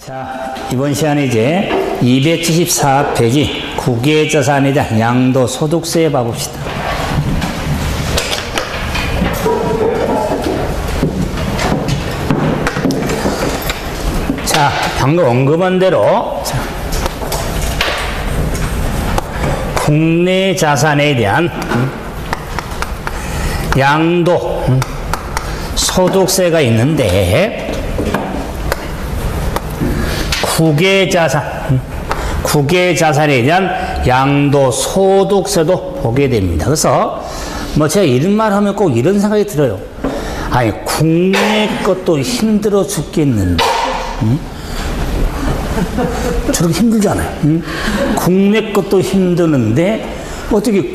자, 이번 시간에 이제 274페이지 국외자산에 대한 양도소득세 봐봅시다. 자, 방금 언급한 대로 국내 자산에 대한 양도 소득세가 있는데 국외자산에 대한 양도소득세도 보게 됩니다. 그래서 뭐 제가 이런 말 하면 꼭 이런 생각이 들어요. 아니, 국내 것도 힘들어 죽겠는데 저렇게 힘들잖아요. 국내 것도 힘드는데 어떻게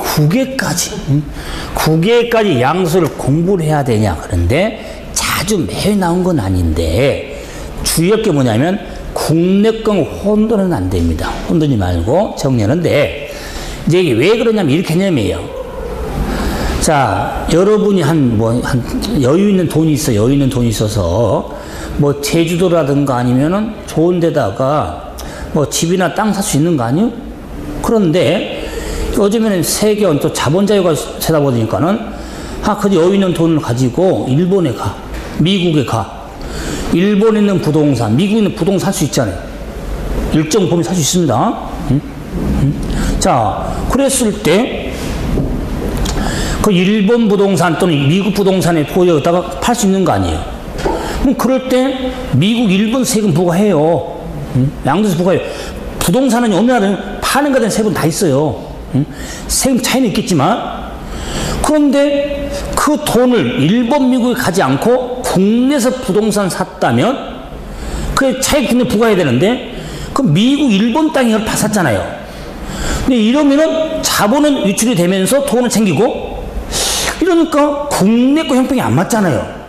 국외까지 양도세를 공부를 해야 되냐. 그런데 자주 매일 나온 건 아닌데 주의할 게 뭐냐면 국내 건 혼돈은 안 됩니다. 혼돈이 말고 정리하는데 이제 이게 왜 그러냐면 이렇게 개념이에요. 자, 여러분이 여유 있는 돈이 있어서 뭐 제주도라든가 아니면은 좋은 데다가 뭐 집이나 땅 살 수 있는 거 아니요? 그런데 요즘에는 세계 또 자본 자유가 세다 보니까는 그 여유 있는 돈을 가지고 일본에 가, 미국에 가. 일본에 있는 부동산, 미국에 있는 부동산 살 수 있잖아요. 일정 범위 살 수 있습니다. 자, 그랬을 때 그 일본 부동산 또는 미국 부동산에 보여다가 팔 수 있는 거 아니에요. 그럼 그럴 때 미국, 일본 세금 부과해요. 양도세 부과해요. 부동산은 어느 나라는 파는 거든 세금 다 있어요. 세금 차이는 있겠지만 그런데 그 돈을 일본, 미국에 가지 않고 국내에서 부동산 샀다면 그 차익 분에 부과해야 되는데 그 미국, 일본 땅을 다 샀잖아요. 근데 이러면은 자본은 유출이 되면서 돈은 챙기고 이러니까 국내 거 형평이 안 맞잖아요.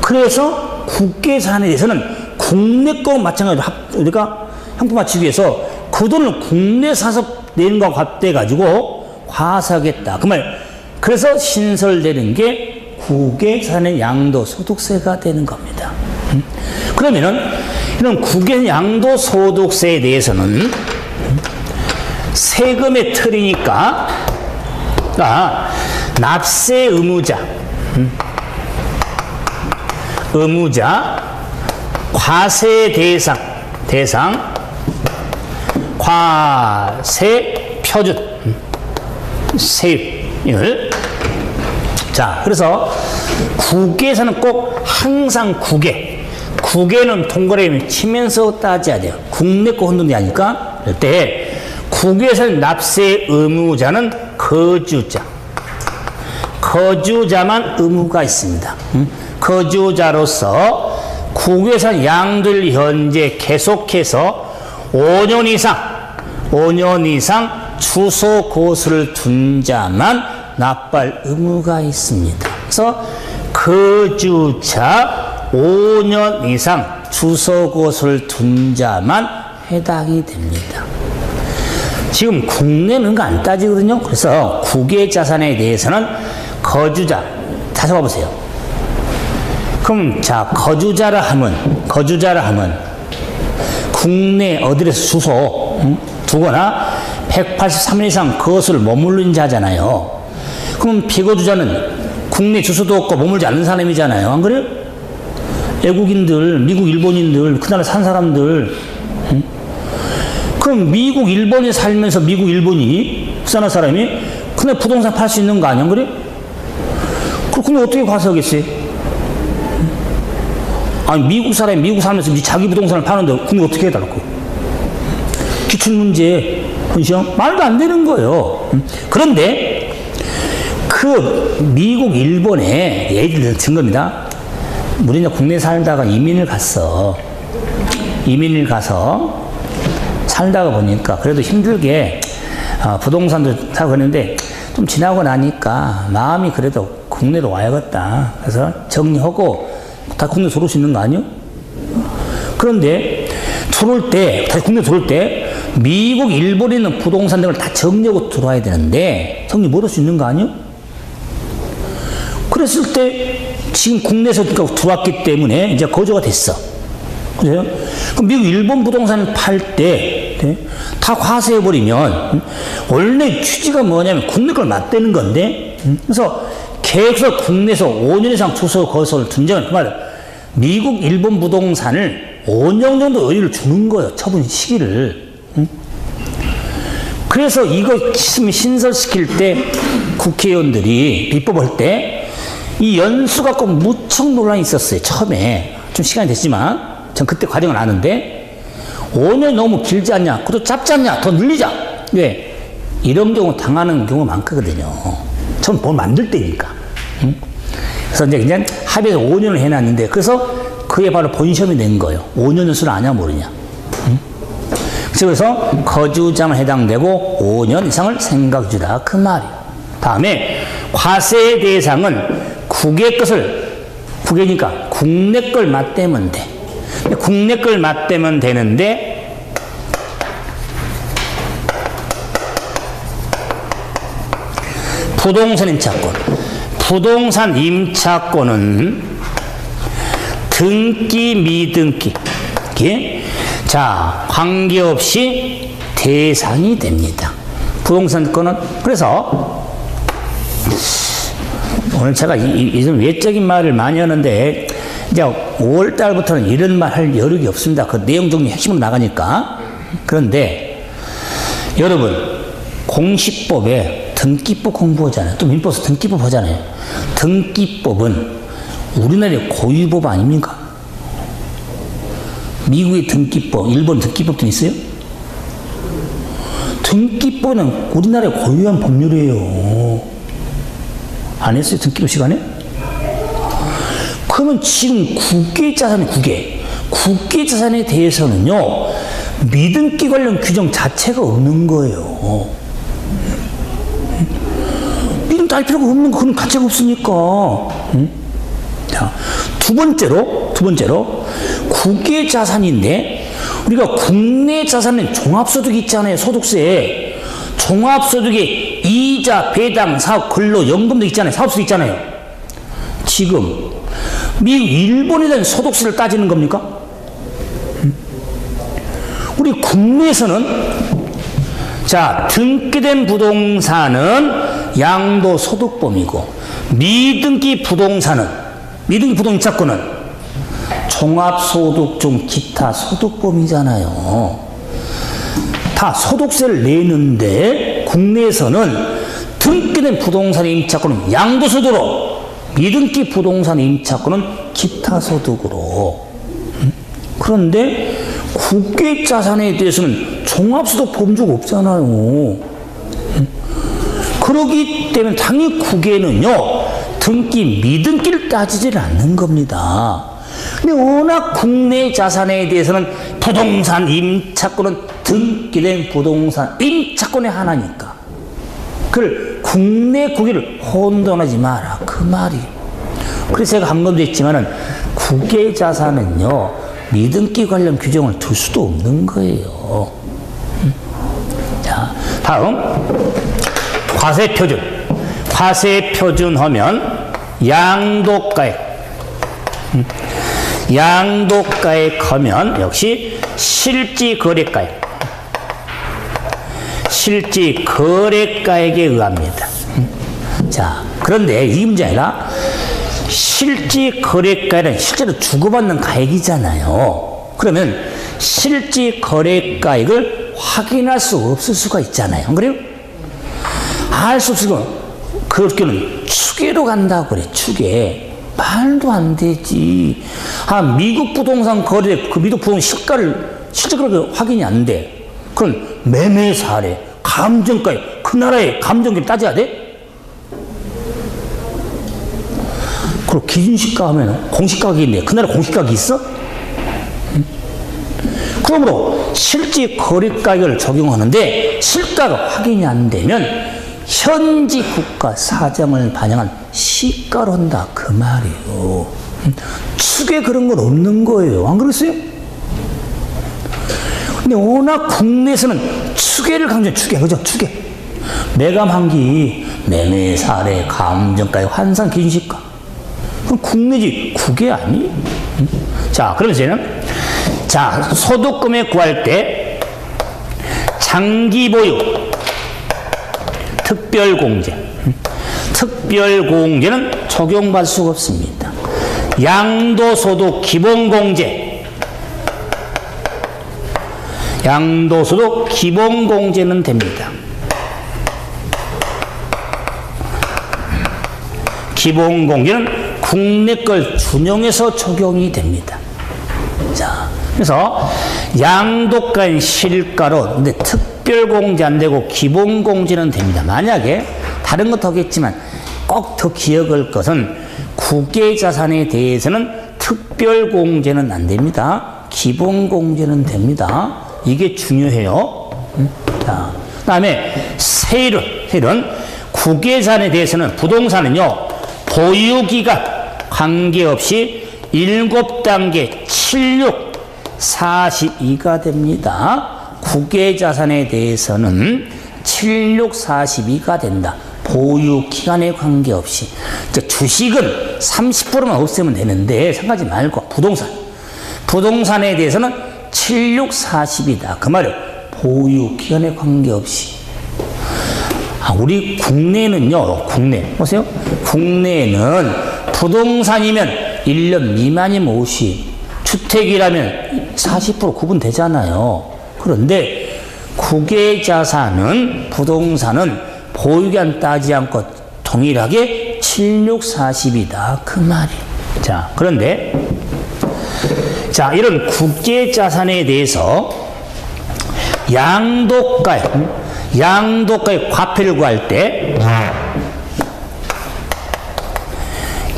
그래서 국외자산에 대해서는 국내 거 마찬가지로 우리가 형평 맞추기 위해서 그 돈을 국내 사서 내는 거하고 합대가지고 과세하겠다. 그 말. 그래서 신설되는 게 국외자산의 양도소득세가 되는 겁니다. 그러면은 이런 국외 양도소득세에 대해서는 세금의 틀이니까 납세 의무자, 과세 대상, 과세 표준, 세율. 자, 그래서 국외에서는 꼭 항상 국외는 동그라미 치면서 따져야 돼요. 국내 거 혼돈이 아니까. 그럴 때 국외에서는 납세 의무자는 거주자만 의무가 있습니다. 거주자로서 국외에서는 양도를 현재 계속해서 5년 이상 주소 곳을 둔 자만 납부할 의무가 있습니다. 그래서 거주자 5년 이상 주소 곳을 둔 자만 해당이 됩니다. 지금 국내는 거 안 따지거든요. 그래서 국외자산에 대해서는 거주자, 다시 봐보세요. 그럼 자, 거주자라 하면 국내 어디에서 주소 두거나 183일 이상 그것을 머무른 자잖아요. 그럼 피거주자는 국내 주소도 없고 머물지 않는 사람이잖아요. 안 그래요? 외국인들, 미국, 일본인들, 그 나라 산 사람들. 그럼 미국, 일본에 살면서 미국, 일본이 그 나라 사람이 그날 부동산 팔 수 있는 거 아니야? 안 그래? 그럼 어떻게 과세하겠어요? 아니, 미국 사람이 미국 살면서 자기 부동산을 파는데 그럼 어떻게 해달라고? 기출문제, 그죠? 말도 안 되는 거예요. 그런데 그 미국, 일본에 예를 든 겁니다. 우리는 국내에 살다가 이민을 가서 살다가 보니까 그래도 힘들게 부동산도 사고 그랬는데 좀 지나고 나니까 마음이 그래도 국내로 와야겠다. 그래서 정리하고 다 국내 들어올 수 있는 거 아니요? 그런데 다시 국내 들어올 때 미국, 일본에 있는 부동산 등을 다 정리하고 들어와야 되는데 정리 못 할 수 있는 거 아니요? 그랬을 때 지금 국내에서 들어왔기 때문에 이제 거주가 됐어. 그죠? 그럼 미국, 일본 부동산을 팔 때, 다 과세해버리면, 원래 취지가 뭐냐면 국내 걸 맞대는 건데, 그래서 계속 국내에서 5년 이상 주소 거소를 둔 적은 그 말, 미국, 일본 부동산을 5년 정도 여유를 주는 거예요. 처분 시기를. 그래서 이거 신설시킬 때 국회의원들이 입법할 때 이 연수 갖고 무척 논란이 있었어요. 처음에. 좀 시간이 됐지만 전 그때 과정을 아는데 5년 너무 길지 않냐? 그것도 짧지 않냐? 더 늘리자. 왜? 이런 경우 당하는 경우가 많거든요. 처음 뭘 만들 때니까. 그래서 이제 그냥 합의해서 5년을 해놨는데 그래서 그게 바로 본시험이 된 거예요. 5년 연수를 아냐 모르냐. 그래서 거주자만 해당되고 5년 이상을 생각주다 그 말이에요. 다음에 과세 대상은 국외 것을 국외니까 국내 걸 맞대면 돼. 국내 걸 맞대면 되는데 부동산 임차권. 부동산 임차권은 등기 미등기. 자, 관계없이 대상이 됩니다. 부동산권은 그래서 오늘 제가 좀 외적인 말을 많이 하는데 이제 5월 달부터는 이런 말 할 여력이 없습니다. 그 내용 정리 핵심으로 나가니까. 그런데 여러분 공시법에 등기법 공부하잖아요. 또 민법에서 등기법 하잖아요. 등기법은 우리나라의 고유법 아닙니까? 미국의 등기법, 일본 등기법도 있어요? 등기법은 우리나라의 고유한 법률이에요. 안 했어요? 등기법 시간에? 그러면 지금 국외자산, 국외자산에 대해서는요, 미등기 관련 규정 자체가 없는 거예요. 미등기 알 필요가 없는 거, 그건 가치가 없으니까. 자, 두 번째로, 국외자산인데, 우리가 국내 자산은 종합소득이 있잖아요, 소득세에. 종합소득에 이자, 배당, 사업, 근로, 연금도 있잖아요. 사업소득 있잖아요. 지금 미국, 일본에 대한 소득세를 따지는 겁니까? 우리 국내에서는 자, 등기된 부동산은 양도소득범이고 미등기 부동산은 미등기 부동임차권은 종합소득 중 기타 소득범이잖아요. 다 소득세를 내는데 국내에서는 등기된 부동산의 임차권은 양도소득으로 미등기 부동산의 임차권은 기타 소득으로. 그런데 국외자산에 대해서는 종합소득 범주가 없잖아요. 그러기 때문에 당연히 국외는요 등기 미등기를 따지질 않는 겁니다. 근데 워낙 국내 자산에 대해서는 부동산 임차권은 등기된 부동산 임차권의 하나니까 그걸 국내 국외를 혼돈하지 마라 그 말이에요. 그래서 제가 한 번도 했지만은 국외 자산은요 미등기 관련 규정을 둘 수도 없는 거예요. 자, 다음 과세표준. 과세표준 하면 양도가액. 양도가액 하면 역시 실지거래가액. 실지거래가액에 의합니다. 자, 그런데 이 문제 아니라 실지거래가액은 실제로 주고받는 가액이잖아요. 그러면 실지거래가액을 확인할 수 없을 수가 있잖아요. 안 그래요? 알 수 없으면 그렇게는 추계로 간다고 그래. 추계. 말도 안 되지. 미국 부동산 거래, 그 미국 부동산 시가를 실제 그렇게 확인이 안 돼. 그럼 매매 사례, 감정가액, 그 나라의 감정가액 따져야 돼? 그리고 기준시가 하면 공시가격이 있네. 그 나라 공시가격이 있어? 그러므로 실제 거래가격을 적용하는데 실가가 확인이 안 되면 현지 국가 사정을 반영한 시가로 한다 그 말이에요. 추계 그런 건 없는 거예요. 안 그랬어요? 근데 워낙 국내에서는 추계를 강조해. 추계, 그죠? 추계. 매감한기, 매매 사례, 감정가액, 환산 기준시가. 그럼 국내지 국외 아니? 자, 그럼 이제는 자, 소득금액 구할 때 장기 보유, 특별공제. 특별공제는 적용받을 수가 없습니다. 양도소득 기본공제. 양도소득 기본공제는 됩니다. 기본공제는 국내 걸 준용해서 적용이 됩니다. 자, 그래서 양도가인 실가로 근데 특별공제 안 되고 기본공제는 됩니다. 만약에 다른 것도 하겠지만 꼭 더 기억할 것은 국외자산에 대해서는 특별공제는 안 됩니다. 기본공제는 됩니다. 이게 중요해요. 자, 그 다음에 세율은 국외자산에 대해서는 부동산은요, 보유기간 관계없이 7단계 76, 42가 됩니다. 국외자산에 대해서는 76, 42가 된다. 보유기간에 관계없이. 주식은 30%만 없애면 되는데 생각하지 말고 부동산에 대해서는 76, 40이다. 그 말이에요. 보유기간에 관계없이. 우리 국내는요, 보세요. 국내는 부동산이면 1년 미만이면 50, 주택이라면 40% 구분되잖아요. 그런데 국외자산은, 부동산은 보유기간 따지지 않고 동일하게 76, 40이다. 그 말이에요. 자, 그런데, 자, 이런 국제자산에 대해서 양도가의 과표를 구할 때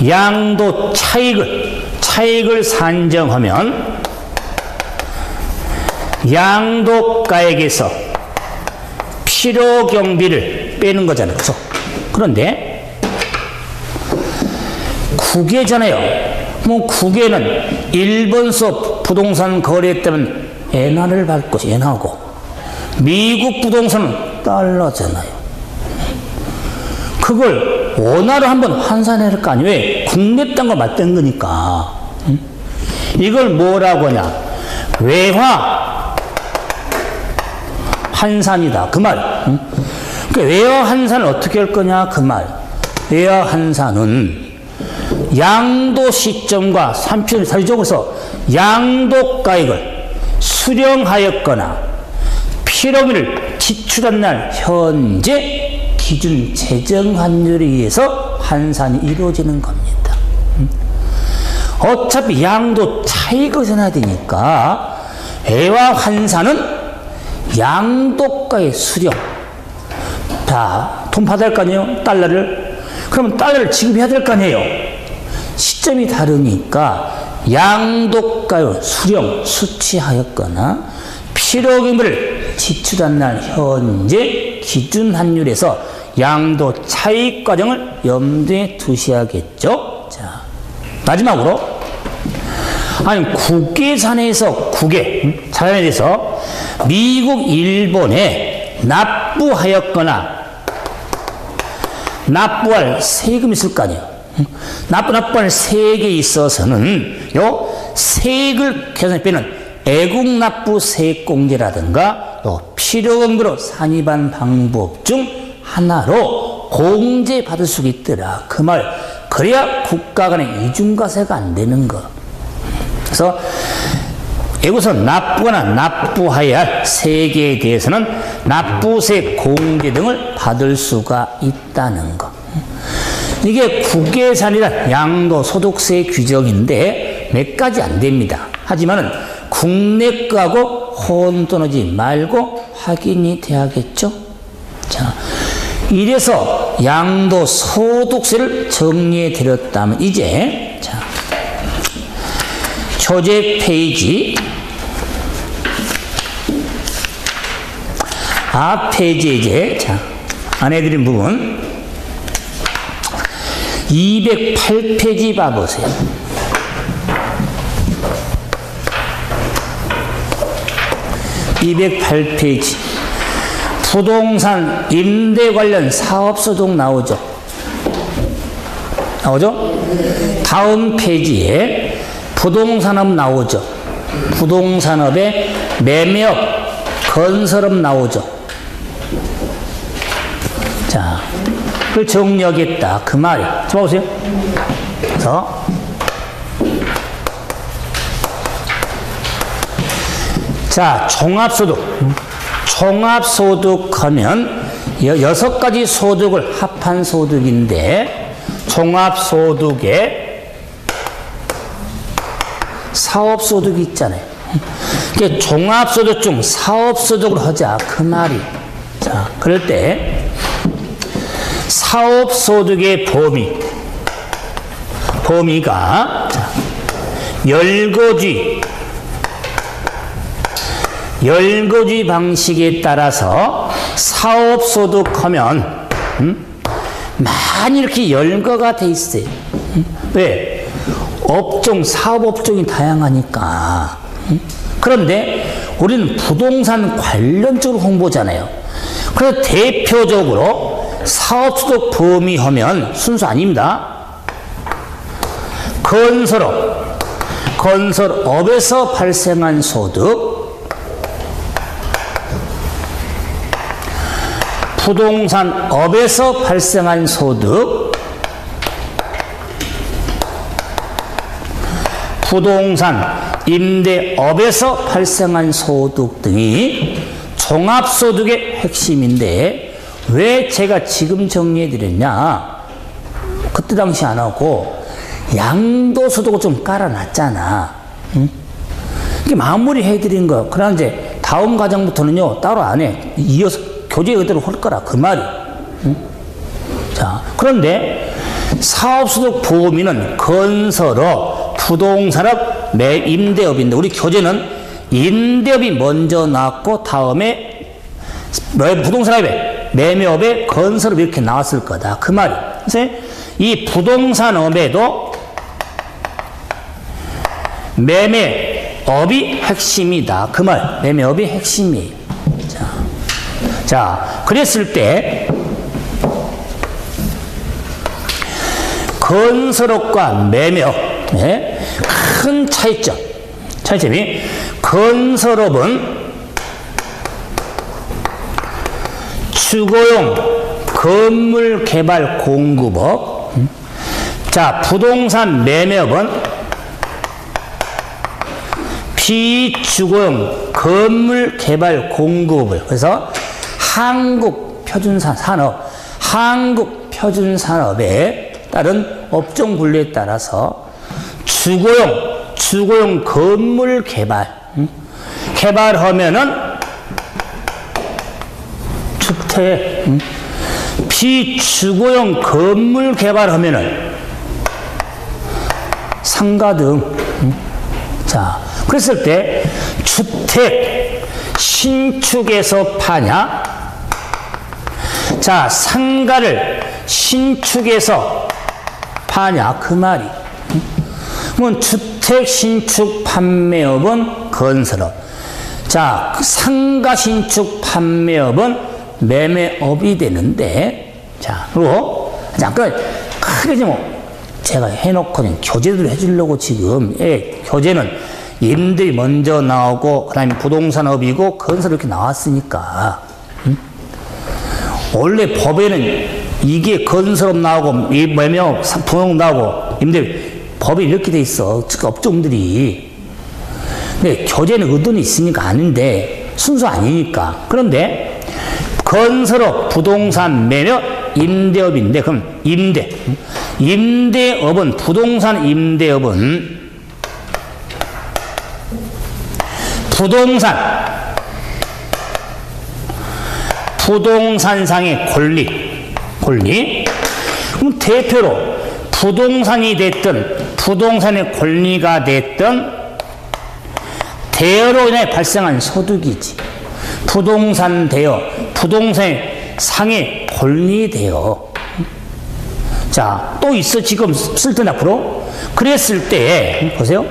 양도 차익을 산정하면 양도가액에서 필요경비를 빼는 거잖아요. 그렇죠? 그런데 국외잖아요. 뭐 국외는 일본서 부동산 거래했다면 엔화를 받을 것이 엔화고, 미국 부동산은 달러잖아요. 그걸 원화로 한번 환산해야 할 거 아니에요. 왜? 국내 땅과 맞댄 거니까. 이걸 뭐라고 하냐? 외화 환산이다. 그 말. 그러니까 외화 환산을 어떻게 할 거냐? 그 말. 외화 환산은 양도 시점과 산표를 사리적으로서 양도가액을 수령하였거나 필요금을 지출한 날 현재 기준 재정 환율에 의해서 환산이 이루어지는 겁니다. 어차피 양도 차익을 전해야 되니까 외화 환산은 양도가의 수령. 자, 돈 받아야 할 거 아니에요? 달러를. 그러면 달러를 지급해야 될 거 아니에요? 시점이 다르니까 양도가의 수령, 수취하였거나 필요금을 지출한 날 현재 기준 환율에서 양도 차익 과정을 염두에 두셔야겠죠. 자, 마지막으로 국외자산에서 자산에 대해서 미국, 일본에 납부하였거나 납부할 세금이 있을 거 아니에요. 납부할 세액에 있어서는 요 세액을 계산해 빼는 애국납부 세액공제라든가 또 필요금으로 산입한 방법 중 하나로 공제받을 수 있더라. 그 말. 그래야 국가 간의 이중과세가 안 되는 거. 그래서 여기서 납부거나 납부해야 할 세액에 대해서는 납부세 공제 등을 받을 수가 있다는 거. 이게 국외자산이란 양도소득세 규정인데 몇 가지 안 됩니다. 하지만은 국내 거하고 혼돈하지 말고 확인이 돼야겠죠. 자, 이래서 양도소득세를 정리해 드렸다면 이제 자, 교재 페이지 앞 페이지에 이제 자, 안 해드린 부분 208페이지 봐보세요. (208페이지) 부동산 임대 관련 사업소득 나오죠? 나오죠? 다음 페이지에 부동산업 나오죠? 부동산업에 매매업, 건설업 나오죠. 자, 그걸 정리하겠다. 그 말이야. 자, 보세요. 그래서, 자, 종합소득. 종합소득 하면 6가지 소득을 합한 소득인데, 종합소득에 사업소득이 있잖아요. 그러니까 종합소득 중 사업소득을 하자. 그 말이. 자, 그럴 때, 사업소득의 범위가, 자, 열거지 방식에 따라서 사업소득 하면, 많이 이렇게 열거가 돼 있어요. 왜? 업종, 사업업종이 다양하니까. 그런데 우리는 부동산 관련적으로 홍보잖아요. 그래서 대표적으로 사업소득 범위 하면 순수 아닙니다. 건설업에서 발생한 소득, 부동산업에서 발생한 소득, 부동산 임대업에서 발생한 소득 등이 종합소득의 핵심인데 왜 제가 지금 정리해드렸냐? 그때 당시 안 하고 양도소득을 좀 깔아놨잖아. 응? 이게 마무리해드린 거. 그러나 이제 다음 과정부터는요 따로 안 해. 이어서 교재 그대로 할 거라 그 말이. 응? 자, 그런데 사업소득 범위는 건설업, 부동산업, 임대업인데 우리 교재는 임대업이 먼저 나왔고 다음에 부동산업에 매매업에 건설업 이렇게 나왔을 거다 그 말이. 그래서 이 부동산업에도 매매업이 핵심이다 그 말. 매매업이 핵심이에요. 자, 그랬을 때 건설업과 매매업 큰 차이점이 건설업은 주거용 건물 개발 공급업, 자, 부동산 매매업은 비주거용 건물 개발 공급업을. 그래서 한국 표준 산업에 따른 업종 분류에 따라서 주거용 건물 개발하면은 주택, 비주거용 건물 개발하면은 상가 등. 자, 그랬을 때 주택 신축해서 파냐? 자, 상가를 신축해서 파냐? 그 말이. 그러면 주택 신축 판매업은 건설업. 자, 상가 신축 판매업은 매매업이 되는데, 자, 그리고 잠깐 크게 좀 제가 해놓고는 교재를 해주려고 지금, 교재는 임대이 먼저 나오고, 그 다음에 부동산업이고, 건설 이렇게 나왔으니까, 원래 법에는 이게 건설업 나오고, 매매업, 부동산 나오고, 임대 법이 이렇게 돼 있어. 즉, 업종들이. 근데 교재는 의도는 있으니까 아는데, 순수 아니니까. 그런데, 건설업, 부동산, 매매, 임대업인데, 그럼 임대업은, 부동산 임대업은, 부동산상의 권리. 그럼 대표로 부동산이 됐든, 부동산의 권리가 됐든, 대여로 인해 발생한 소득이지. 부동산 대여, 부동산의 상의 권리 대여. 자, 또 있어, 지금 쓸 때 앞으로. 그랬을 때, 보세요.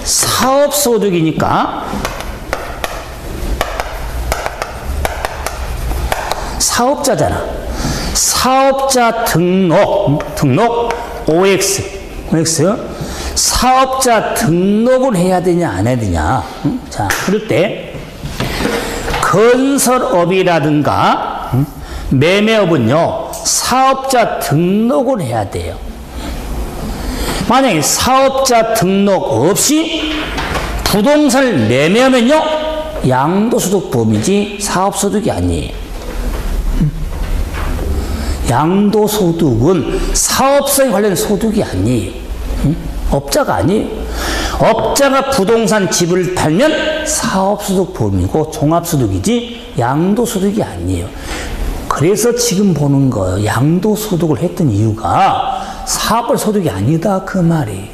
사업소득이니까, 사업자잖아. 사업자 등록 OX. 사업자 등록을 해야 되냐 안 해야 되냐. 자, 그럴 때 건설업이라든가 매매업은요 사업자 등록을 해야 돼요. 만약에 사업자 등록 없이 부동산을 매매하면요 양도소득 범위지 사업소득이 아니에요. 양도소득은 사업성에 관련된 소득이 아니에요. 업자가 아니에요. 업자가 부동산 집을 팔면 사업소득 범위고 종합소득이지 양도소득이 아니에요. 그래서 지금 보는 거예요. 양도소득을 했던 이유가 사업을 소득이 아니다 그 말이에요.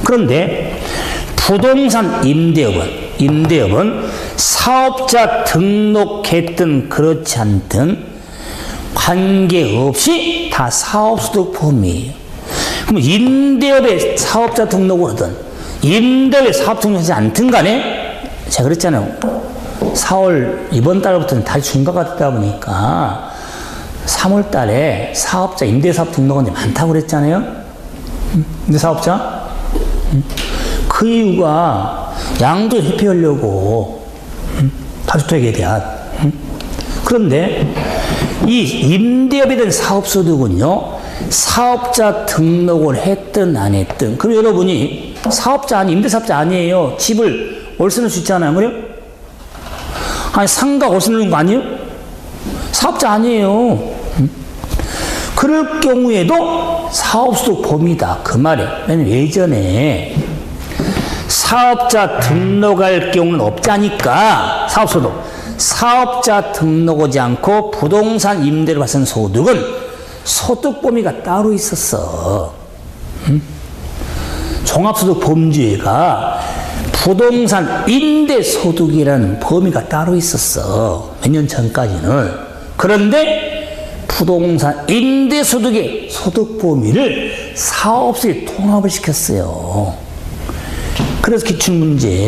그런데 부동산 임대업은 사업자 등록했든 그렇지 않든 관계없이 다 사업소득 범위예요. 그럼 임대업에 사업자 등록을 하든 임대업에 사업 등록하지 않든 간에 제가 그랬잖아요. 4월 이번 달부터는 다시 중과가 되다 보니까 3월 달에 사업자 임대사업 등록한 데 많다고 그랬잖아요. 임대사업자. 그 이유가 양도 회피하려고 다주택에 대한. 그런데 이 임대업에 대한 사업소득은요 사업자 등록을 했든 안 했든. 그럼 여러분이 사업자 아니 임대사업자 아니에요. 집을 월세 낼 수 있잖아요. 그래요? 아니 상가 월세 내는 거 아니에요? 사업자 아니에요. 그럴 경우에도 사업소득 범위다 그 말이에요. 왜냐면 예전에 사업자 등록할 경우는 업자니까 사업소득. 사업자 등록하지 않고 부동산 임대를 받은 소득은 소득 범위가 따로 있었어. 종합소득 범주에가 부동산 임대소득이라는 범위가 따로 있었어. 몇 년 전까지는. 그런데 부동산 임대소득의 소득 범위를 사업소에 통합을 시켰어요. 그래서 기출문제.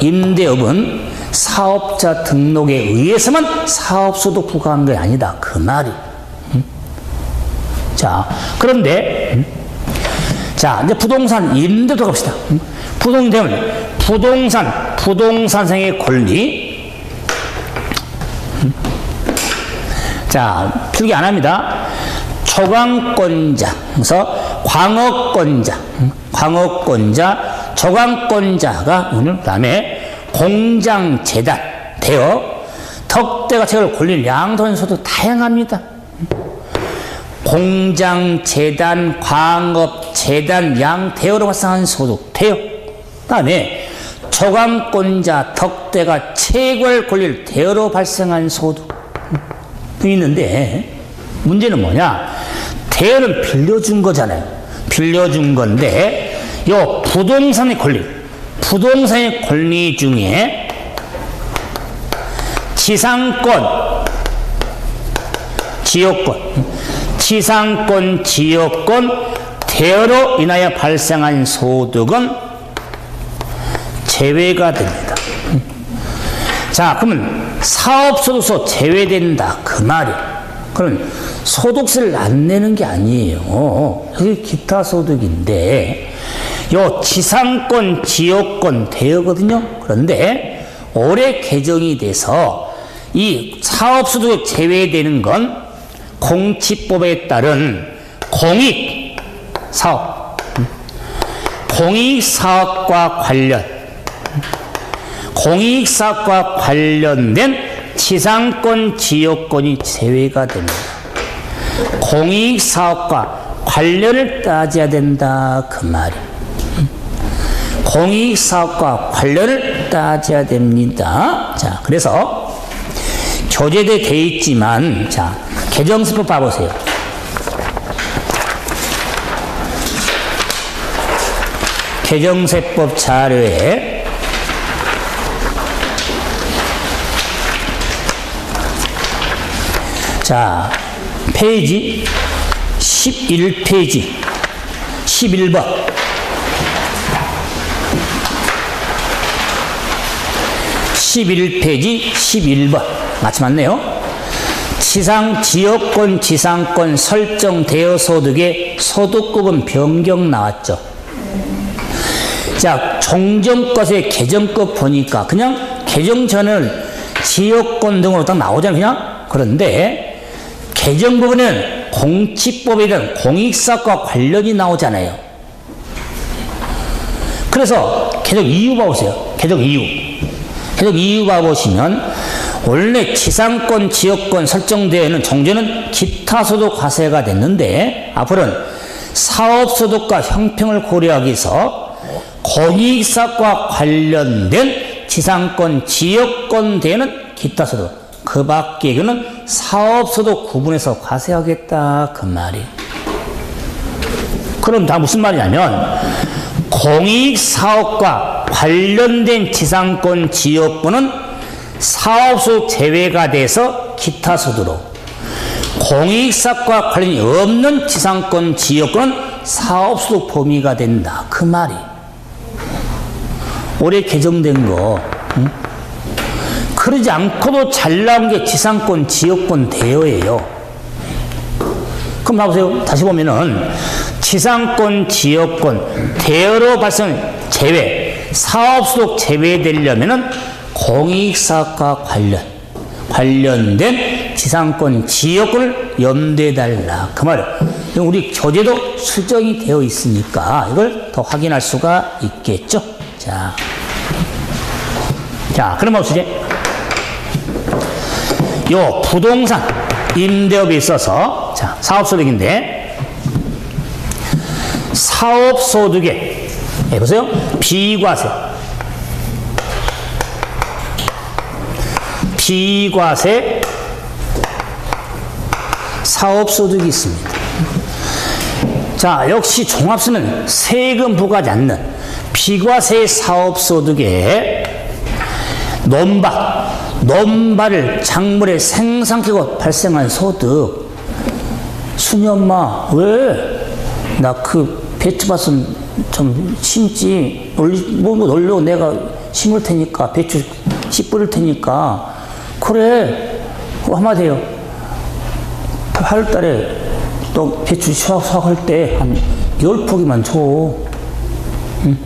임대업은 사업자 등록에 의해서만 사업소득 부과한 게 아니다 그 말이. 자, 그런데 자 이제 부동산 임대도 갑시다. 부동산상의 권리. 자, 필기 안 합니다. 초강권자, 그래서 광업권자, 저강권자가 오늘 그다음에 공장재단, 대여, 덕대가 채울 권리를 양도하는 소득 다양합니다. 공장재단, 광업재단, 양대여로 발생한 소득, 대여. 그다음에 저강권자, 덕대가 채굴 권리를 대여로 발생한 소득 있는데 문제는 뭐냐? 대여는 빌려준 거잖아요. 빌려준 건데 요 부동산의 권리 중에 지상권, 지역권 대여로 인하여 발생한 소득은 제외가 됩니다. 자, 그러면 사업소득서 제외된다 그 말이에요. 그럼 소득세를 안 내는 게 아니에요. 그게 기타 소득인데 요 지상권, 지역권 대여거든요. 그런데 올해 개정이 돼서 이 사업소득에 제외되는 건 공치법에 따른 공익사업과 관련된 지상권, 지역권이 제외가 됩니다. 공익사업과 관련을 따져야 된다 그 말이에요. 공익사업과 관련을 따져야 됩니다. 자, 그래서 교재에 돼 있지만 자, 개정세법 봐보세요. 개정세법 자료에 자, 페이지 11페이지 11번 11페이지 11번 마치 맞네요. 지역권, 지상권 설정 대여 소득의 소득급은 변경 나왔죠. 자, 종전것의 개정급 보니까 그냥 개정 전을 지역권 등으로 딱 나오잖아요. 그냥. 그런데 개정 부분에는 공치법에 대한 공익사업과 관련이 나오잖아요. 그래서 개정 이유 봐보세요. 개정 이유. 개정 이유 봐보시면 원래 지상권, 지역권 설정대에는 종전은 기타 소득 과세가 됐는데 앞으로는 사업소득과 형평을 고려하기 위해서 공익사업과 관련된 지상권, 지역권 대에는 기타 소득, 그 밖에는 사업소득 구분해서 과세하겠다 그 말이에요. 그럼 다 무슨 말이냐면 공익사업과 관련된 지상권, 지역권은 사업소득 제외가 돼서 기타 소득으로, 공익사업과 관련이 없는 지상권, 지역권은 사업소득 범위가 된다 그 말이. 올해 개정된 거. 응? 그러지 않고도 잘 나온 게 지상권, 지역권 대여예요. 그럼 봐보세요. 다시 보면은 지상권, 지역권 대여로 발생 제외, 사업소득 제외되려면은 공익사업과 관련된 지상권, 지역권을 염두해달라 그 말이에요. 우리 교재도 수정이 되어 있으니까 이걸 더 확인할 수가 있겠죠. 자, 그럼 봅시다. 요 부동산 임대업에 있어서 자, 사업소득인데 사업소득에 보세요. 비과세 사업소득이 있습니다. 자, 역시 종합세는 세금 부과하지 않는 비과세 사업소득에 논밭을 작물의 생산기고 발생한 소득. 순이 엄마, 왜? 나 그 배추밭은 좀 심지, 놀려 내가 심을 테니까, 배추 씨 뿌릴 테니까. 그래, 한마디 해요. 8월 달에 또 배추 수확할 때 한 10포기만 줘. 응?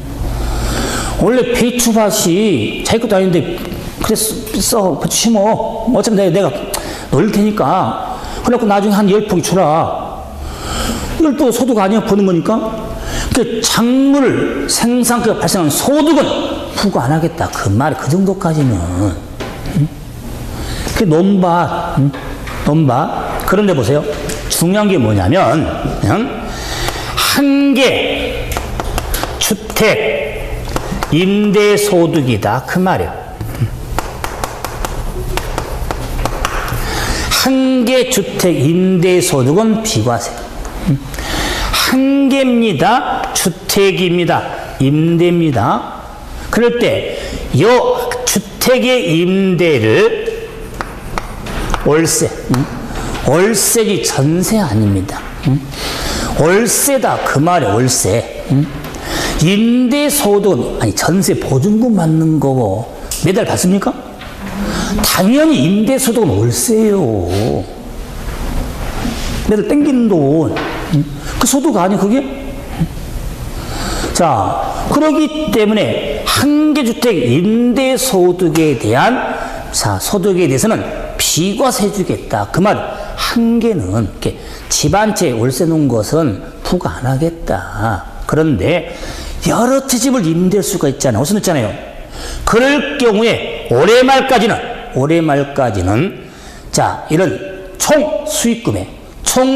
원래 배추밭이 자기 것도 아닌데, 그랬어, 배추 심어. 어차피 내가 놀릴 테니까. 그래갖고 나중에 한 10포기 주라. 이걸 또 소득 아니야, 버는 거니까. 그 작물 생산기가 발생한 소득은 부과 안 하겠다. 그 말, 그 정도까지는. 응? 그 논밭. 그런데 보세요. 중요한 게 뭐냐면, 한 개 주택 임대소득이다. 그 말이에요. 한 개 주택 임대소득은 비과세. 한 개입니다. 주택입니다. 임대입니다. 그럴 때, 요 주택의 임대를 월세. 월세지 전세 아닙니다. 월세다. 그 말에 월세. 임대소득은, 아니, 전세 보증금 받는 거고, 매달 받습니까? 당연히 임대소득은 월세예요. 매달 땡기는 돈. 그 소득 아니야, 그게? 자, 그러기 때문에 한 개 주택 임대소득에 대한 소득에 대해서는 비과세 주겠다. 그 말, 한 개는 이렇게 집 한 채 월세 놓은 것은 부과 안 하겠다. 그런데 여러 채 집을 임대할 수가 있잖아요. 어디서 넣잖아요. 그럴 경우에 올해 말까지는 자, 이런 총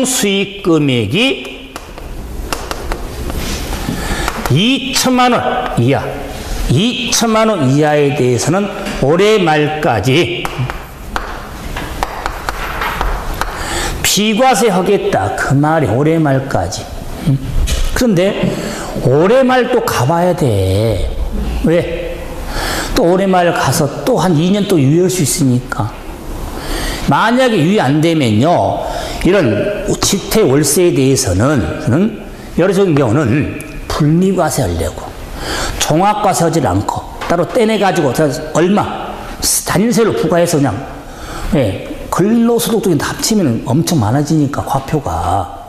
수익 금액이 2천만 원 이하, 2천만 원 이하에 대해서는 올해 말까지 비과세 하겠다. 그 말이 올해 말까지. 그런데 올해 말 또 가봐야 돼. 왜? 또 올해 말 가서 또 한 2년 또 유예할 수 있으니까. 만약에 유예 안 되면요, 이런 주택 월세에 대해서는 여러적인 경우는 분리과세 하려고 종합과세 하지 않고 따로 떼내가지고 얼마 단일세로 부과해서 그냥 근로소득 다 합치면 엄청 많아지니까 과표가.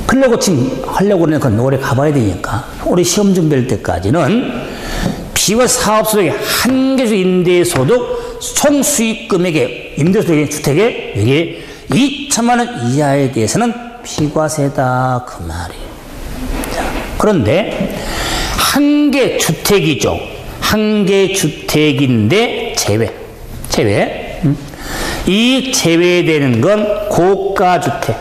그러려고 지금 하려고 그러니까 올해 가봐야 되니까 올해 시험 준비할 때까지는 비과세 사업소득의 한개주 임대소득 총 수익 금액의 임대소득의 주택에 이게 2천만 원 이하에 대해서는 비과세다 그 말이에요. 자, 그런데 한 개 주택이죠. 한 개 주택인데 제외. 이 제외되는 건 고가주택.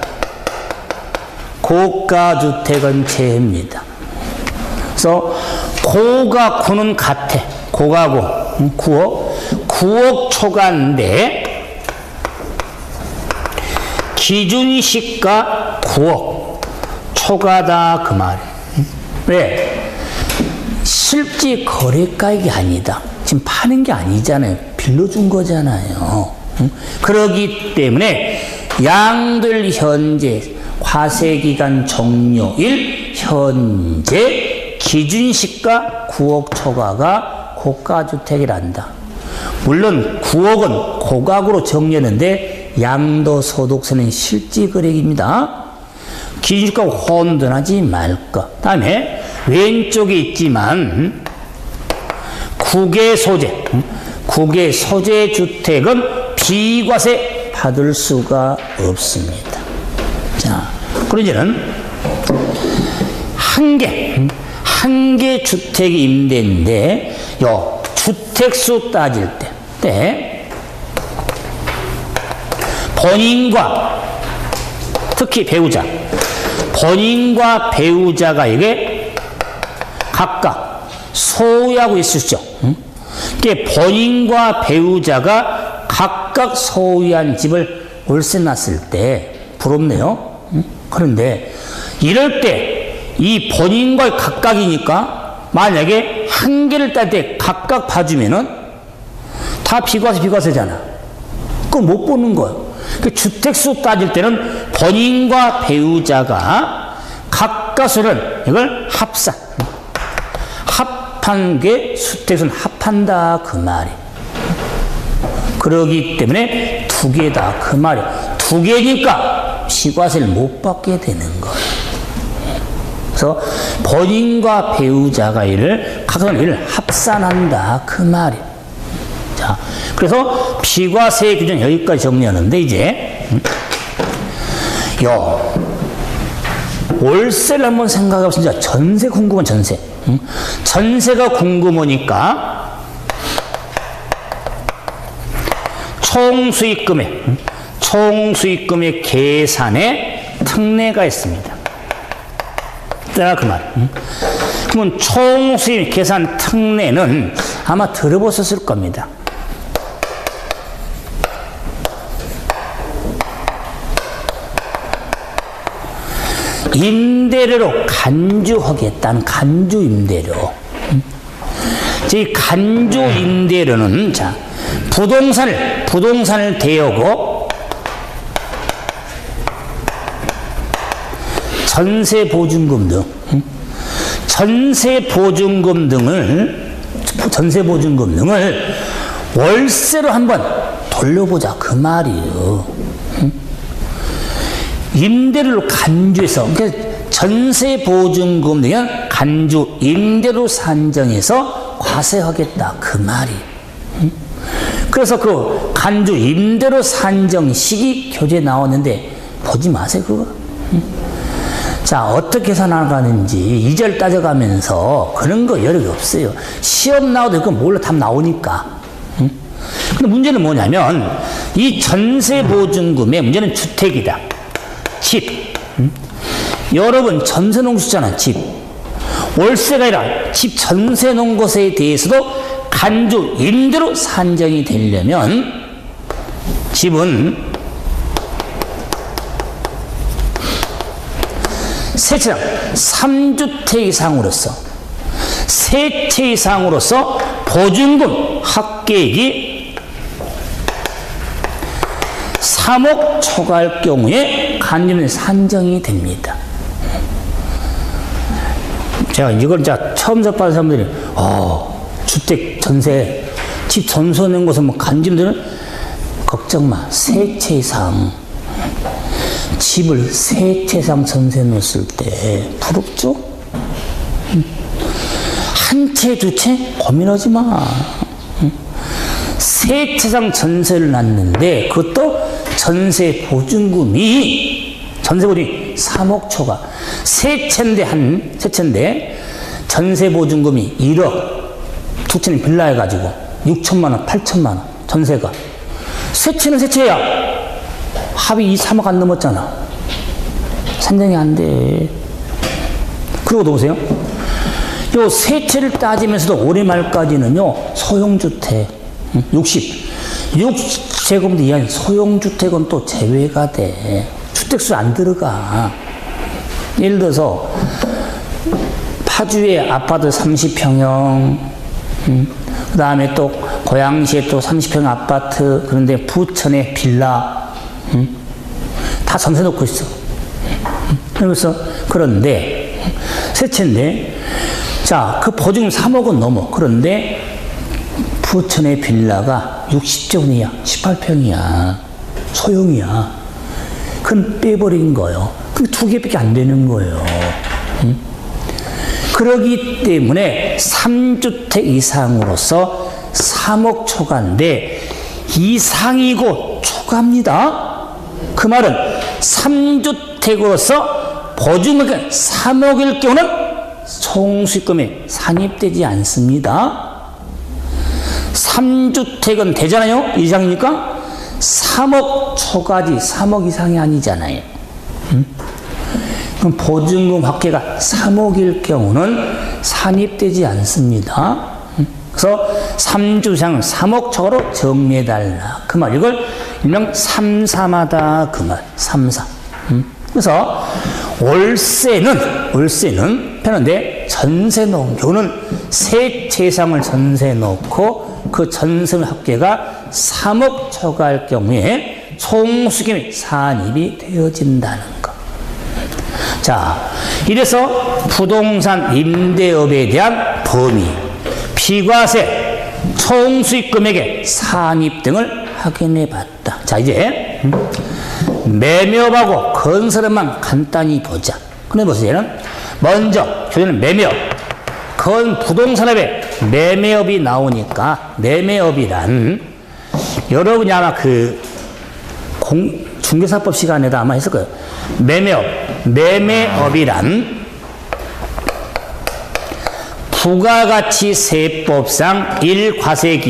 고가주택은 제외입니다. 그래서 고가구는 같아. 고가구 9억 초과인데 기준시가 9억 초과다 그 말이에요. 왜? 실제 거래가액이 아니다. 지금 파는 게 아니잖아요. 빌려준 거잖아요. 그러기 때문에 양들 현재 과세기간 종료일 현재 기준시가 9억 초과가 고가주택이란다. 물론 9억은 고가구로 정리했는데 양도소득세는 실지거래액입니다. 기준시가하고 혼돈하지 말 것. 다음에 왼쪽에 있지만 국외 소재 주택은 비과세 받을 수가 없습니다. 자, 그러면은 한 개 주택이 임대인데 요 주택수 따질 때 본인과 특히 배우자 본인과 배우자가 이게 각각 소유하고 있으시죠. 이게 본인과 배우자가 각각 소유한 집을 월세 놨을 때 부럽네요. 그런데 이럴 때 이 본인과 각각이니까 만약에 한 개를 딸 때 각각 봐주면은 다 비과세잖아. 그건 못 보는 거예요. 주택수 따질 때는 본인과 배우자가 각각수를 이걸 합한 게 주택수는 합한다 그 말이. 그러기 때문에 두 개다 그 말이. 두 개니까 비과세를 못 받게 되는 거예요. 그래서 본인과 배우자가 각각 이를 합산한다 그 말이. 자, 그래서 비과세 규정 여기까지 정리하는데 이제 월세를 한번 생각해 보시죠. 전세 궁금한 전세. 전세가 궁금하니까 총수익금의 계산에 특례가 있습니다. 그 말. 그러면 총수익 계산 특례는 아마 들어보셨을 겁니다. 임대료로 간주하겠다는 간주 임대료. 이 간주 임대료는 자 부동산을 대여고 전세 보증금 등을 월세로 한번 돌려보자 그 말이에요. 임대료를 간주해서 그러니까 전세 보증금 등은 간주 임대료 산정해서 과세하겠다 그 말이. 그래서 그 간주 임대료 산정 시기 교재에 나왔는데 보지 마세요 그거. 자, 어떻게 계산하는지 2절 따져가면서 그런 거 여러 개 없어요. 시험 나와도 그거 몰라 답 나오니까. 근데 문제는 뭐냐면 이 전세 보증금의 문제는 주택이다. 집. 여러분 전세 놓은 거 있잖아, 집. 월세가 아니라 집 전세 놓은 것에 대해서도 간주 임대로 산정이 되려면 집은 세 채당 3주택 이상으로서 세 채 이상으로서 보증금 합계액이 3억 초과할 경우에 간주임대 산정이 됩니다. 제가 이걸 처음 접하는 사람들이 주택 전세 집 전세 낸 것은 뭐 간주임대는 걱정 마. 세 채 이상. 집을 세 채 이상 전세 놓았을 때 부럽죠? 한 채, 두 채? 고민하지 마. 세 채 이상 전세를 놨는데 그것도 전세 보증금이 3억 초과. 세 채인데 전세 보증금이 1억. 두 채는 빌라 해가지고 6천만 원, 8천만 원 전세가. 세 채는 세 채야. 합이 3억 안 넘었잖아. 산정이 안 돼. 그리고 또 보세요. 요 세 채를 따지면서도 올해 말까지는요 소형주택 60제곱미터 이하인 소형주택은 또 제외가 돼. 주택수 안 들어가. 예를 들어서 파주에 아파트 30평형, 그 다음에 또 고양시에 또 30평 아파트, 그런데 부천에 빌라, 다 전세 놓고 있어. 그래서 그런데 세 채인데, 자, 그 보증금 3억은 넘어. 그런데 부천의 빌라가 60제곱 이하, 18평이야. 소형이야. 그건 빼버린 거예요. 그 두 개밖에 안 되는 거예요. 그러기 때문에 3주택 이상으로서 3억 초과인데 이상이고 초과입니다. 그 말은 3주택으로서 보증금이 3억일 경우는 총수익금에 산입되지 않습니다. 3주택은 되잖아요. 이상이니까 3억 초과지 3억 이상이 아니잖아요. 그럼 보증금 합계가 3억일 경우는 산입되지 않습니다. 그래서 3주 이상은 3억 초과로 정리해달라. 그 말, 이걸 일명 3사마다 그 말, 3사. 그래서 월세는 편한데 전세 놓은 경우는 세 채 이상을 전세 놓고 그 전세 합계가 3억 초과할 경우에 총수익금이 산입이 되어진다는 것. 자, 이래서 부동산 임대업에 대한 범위, 비과세, 총수익금액의 산입 등을 확인해 봤다. 자, 이제 매매업하고 건설업만 간단히 보자. 근데 보세요. 먼저 교재는 매매업. 부동산업에 매매업이 나오니까 매매업이란 여러분이 아마 그 중개사법 시간에도 아마 했을 거예요. 매매업이란 부가가치세법상 1과세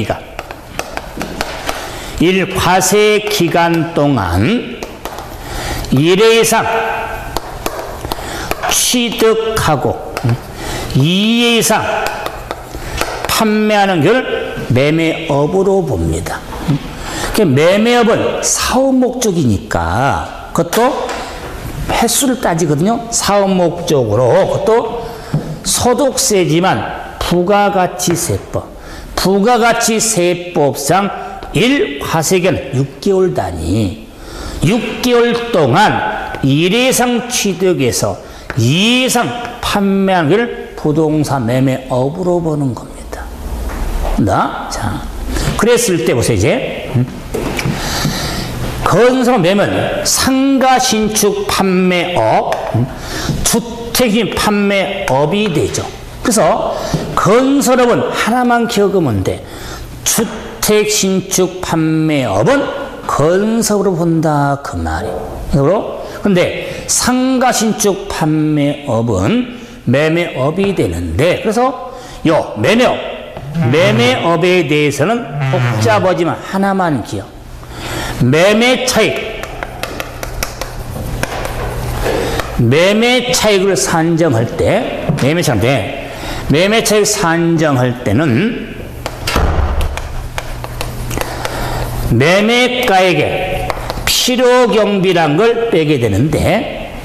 기간 동안 1회 이상 취득하고 2회 이상 판매하는 걸 매매업으로 봅니다. 매매업은 사업 목적이니까 그것도 횟수를 따지거든요. 사업 목적으로. 그것도 소득세지만 부가가치세법상 1과세기간 6개월 단위. 6개월 동안 1회 이상 취득해서 2회 이상 판매하는 걸 부동산 매매업으로 보는 겁니다. 자, 그랬을 때 보세요, 이제. 건설 매매는 상가 신축 판매업, 주택인 판매업이 되죠. 그래서 건설업은 하나만 기억하면 돼. 주택 신축 판매업은 건설으로 본다 그 말이에요. 그런데 상가 신축 판매업은 매매업이 되는데, 그래서 요 매매업에 대해서는 복잡하지만 하나만 기억. 매매 차익을 산정할 때, 매매 차익 산정할 때는 매매가액에 필요경비란 걸 빼게 되는데,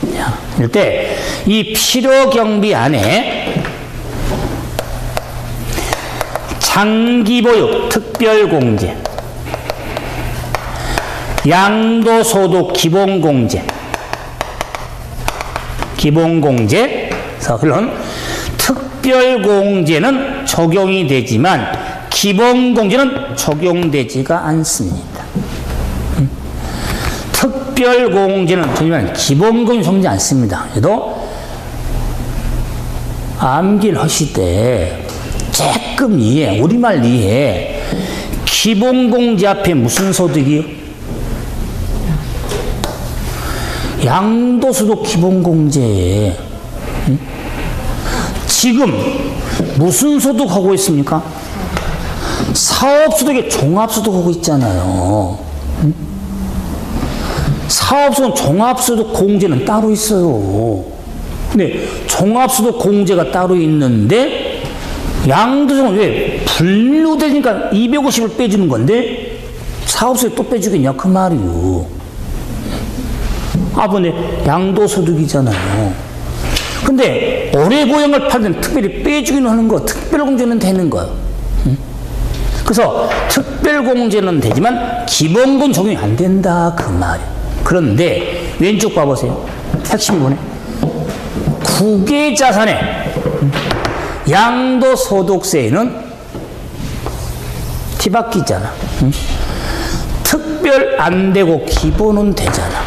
이럴 때 이 필요경비 안에 장기보유 특별공제, 양도소득 기본공제에서 물론 특별공제는 적용이 되지만 기본공제는 적용되지가 않습니다. 특별공제는 정말 기본공제 정지 않습니다. 그래도 암기를 하시되 조금 이해, 우리말 이해. 기본공제 앞에 무슨 소득이요? 양도소득 기본공제에 지금 무슨 소득 하고 있습니까? 사업소득에 종합소득 하고 있잖아요. 사업소득 종합소득 공제는 따로 있어요. 근데 종합소득 공제가 따로 있는데 양도소득은 왜 분류되니까 250을 빼주는 건데 사업소득 또 빼주겠냐 그 말이요. 아, 근데 양도소득이잖아요. 근데 오래고용을 팔면 특별히 빼주기는 하는 거, 특별공제는 되는 거예요. 그래서 특별공제는 되지만 기본권 적용이 안 된다 그 말이에요. 그런데 왼쪽 봐보세요. 핵심이 뭐네? 국외자산의 양도소득세에는 뒤바뀌잖아. 특별 안 되고 기본은 되잖아.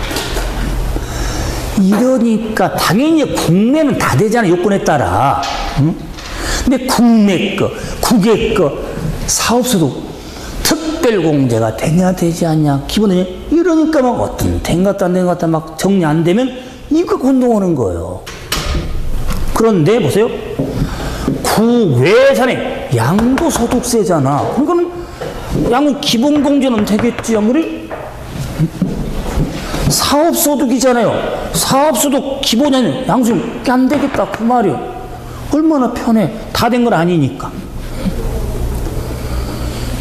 이러니까 당연히 국내는 다 되잖아, 요건에 따라. 근데 국내 거, 국외 거, 사업소득 특별공제가 되냐 되지 않냐 기본은 이러니까 막 어떤 된 것 같다 안 된 것 같다 막 정리 안 되면 이거 운동하는 거예요. 그런데 보세요. 국외산의 양도소득세잖아. 그러니까는 양은 기본공제는 되겠지, 안 그래? 사업소득이잖아요. 사업소득 기본에는 양수는 안 되겠다 그 말이에요. 얼마나 편해. 다 된 건 아니니까.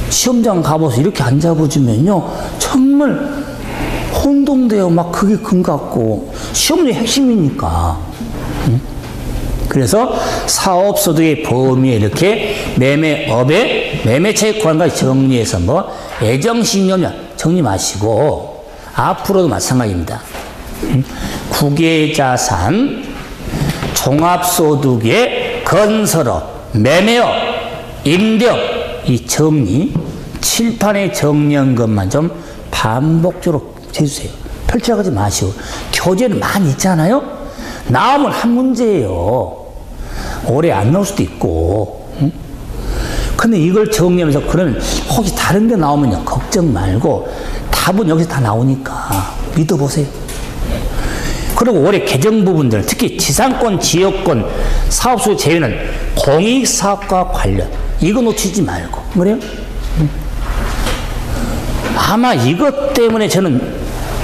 시험장 가봐서 이렇게 안 잡아주면요 정말 혼동돼요. 막 그게 금 같고 시험의 핵심이니까. 그래서 사업소득의 범위에 이렇게 매매업의 매매차익 구간까지 정리해서 뭐 애정신념 정리 마시고 앞으로도 마찬가지입니다. 국외자산, 종합소득의 건설업, 매매업, 임대업 이 정리, 칠판에 정리한 것만 좀 반복적으로 해주세요. 펼쳐가지 마시고. 교재는 많이 있잖아요. 나오면 한 문제예요. 오래 안 나올 수도 있고. 근데 이걸 정리하면서 그러면 혹시 다른 게 나오면요 걱정 말고 답은 여기서 다 나오니까 믿어보세요. 그리고 올해 개정 부분들 특히 지상권, 지역권, 사업소 제외는 공익사업과 관련 이거 놓치지 말고 그래요? 아마 이것 때문에 저는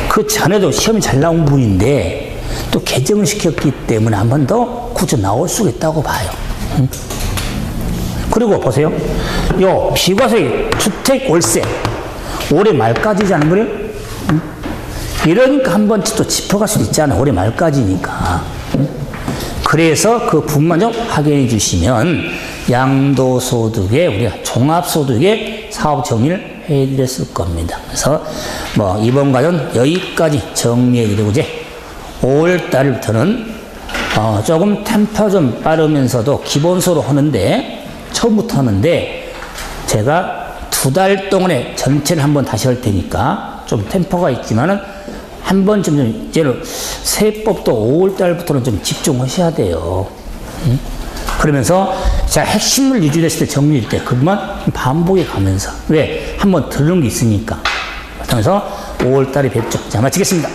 그 전에도 시험이 잘 나온 부분인데 또 개정을 시켰기 때문에 한 번 더 굳이 나올 수 있다고 봐요. 그리고 보세요. 요 비과세 주택 월세 올해 말까지잖아요. 그래요? 이러니까 한 번쯤 또 짚어갈 수도 있잖아요. 올해 말까지니까. 그래서 그 부분만 좀 확인해 주시면 양도소득에 우리가 종합소득에 사업 정리를 해드렸을 겁니다. 그래서 뭐 이번 과정 여기까지 정리해 드리고 이제 5월 달부터는 조금 템포 좀 빠르면서도 기본소로 하는데 처음부터 하는데 제가 2달 동안에 전체를 한번 다시 할 테니까 좀 템포가 있지만은 한 번쯤 좀 이제는 세법도 5월 달부터는 좀 집중하셔야 돼요. 그러면서 제가 핵심을 유지했을 때 정리할 때 그것만 반복해 가면서 왜? 한번 들은 게 있으니까. 그래서 5월 달에 뵙죠. 자, 마치겠습니다.